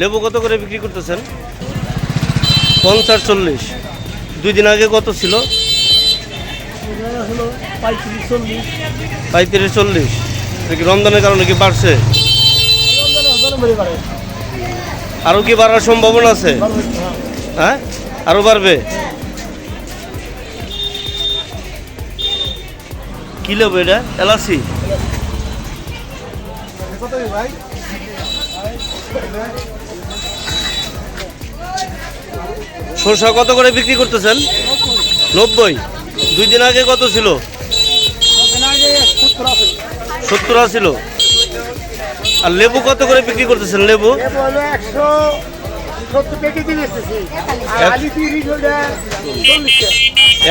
লেবু কত করে বিক্রি করতেছেন? 50-40। 2 দিন আগে কত ছিল? 35-40। এটা কি রমজানের কারণে কি বাড়ছে? আরো কি বাড়ার সম্ভাবনা আছে? হ্যাঁ, আরো বাড়বে। কি লেবু এটা? এলাচি। শসা কত করে বিক্রি করতেছেন? 90। 2 দিন আগে কত ছিল? 70 ছিল। আর লেবু কত করে বিক্রি করতেছেন? লেবু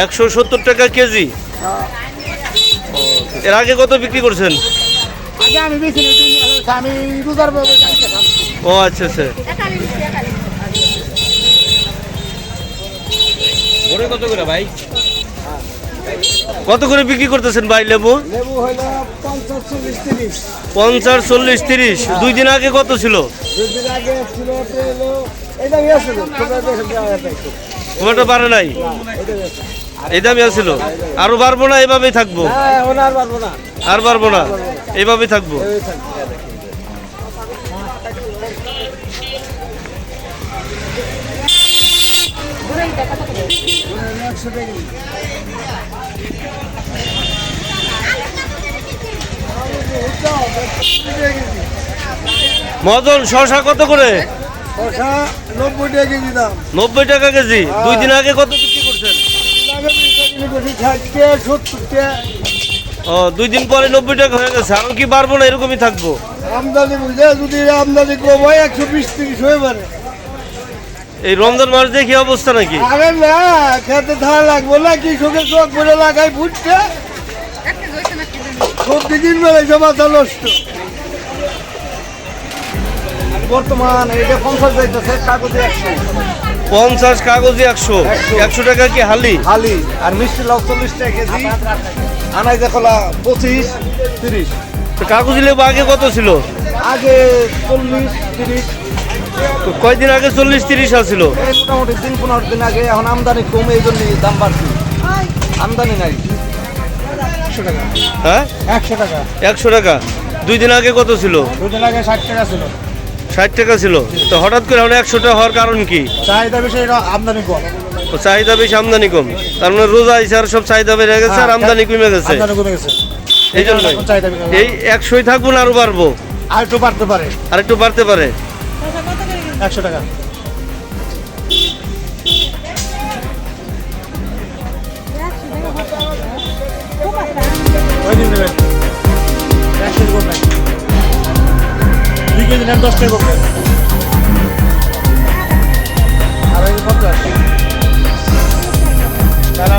170 টাকা কেজি। এর আগে কত বিক্রি করছেন? ও আচ্ছা আচ্ছা। কত করে ভাই? কত করে বিক্রি করতেছেন ভাই লেবু? লেবু হলো 50-40-30। 2 দিন আগে কত ছিল? 2 দিন আগে ছিল খুব একটা বাড়ে নাই, এই দামই আছিল। আরো বাড়বো না, এভাবেই থাকবো? আর বাড়বো না, এইভাবেই থাকবো। মদন শসা কত করে? 90 টাকা কেজি দাম। 90 টাকা কেজি। 2 দিন আগে কত বিক্রি করছেন? 2 দিন পরে 90 টাকা হয়ে গেছে। আরো কি বাড়বো না, এরকমই থাকবো? আমদানি বুঝে যদি আমদানি কম হয় 120-30 হয়ে পারে। এই রমজান মাস দিয়ে কি অবস্থা নাকি? আরে না, খেতে ধার লাগবো না, কৃষকের চোখ করে লাগাই বুঝছে সবজি কিনবে এইসব মাথা নষ্ট। বর্তমান এটা 50 যাইতেছে, কাগজে 100। 50 কাগজে 100। 100 টাকা কি হালি? হালি। আর মিষ্টি লাউ 40 টাকা কেজি। আনাই দেখলা 25-30। তো কাগজি লেবু আগে কত ছিল? আগে 40-30। তো কয়দিন আগে 40-30 আসছিল? এই মোটামুটি 3-15 দিন আগে। এখন আমদানি কম, এই জন্য দাম বাড়ছে। আমদানি নাই। 100 টাকা। হ্যাঁ, 100 টাকা। 100 টাকা। 2 দিন আগে কত ছিল? 2 দিন আগে 60 টাকা ছিল। 60 টাকা ছিল। তো হঠাৎ করে এখন 100 টাকা হওয়ার কারণ কি? চাহিদা বেশি, আমদানি কম। ও, চাহিদা বেশি আমদানি কম। তার মানে রোজা আইছে আর সব চাহিদা বেড়ে গেছে আর আমদানি কমে গেছে। আমদানি কমে গেছে। এই জন্য এই 100ই থাকবো না আরো বাড়বো? আর একটু বাড়তে পারে। আর একটু বাড়তে পারে। 100 টাকা। ওই দিন নেবেন 100 কম নাই। 2 কেজি নেন 10 টাকা কমবে। আর এই 50 টাকা।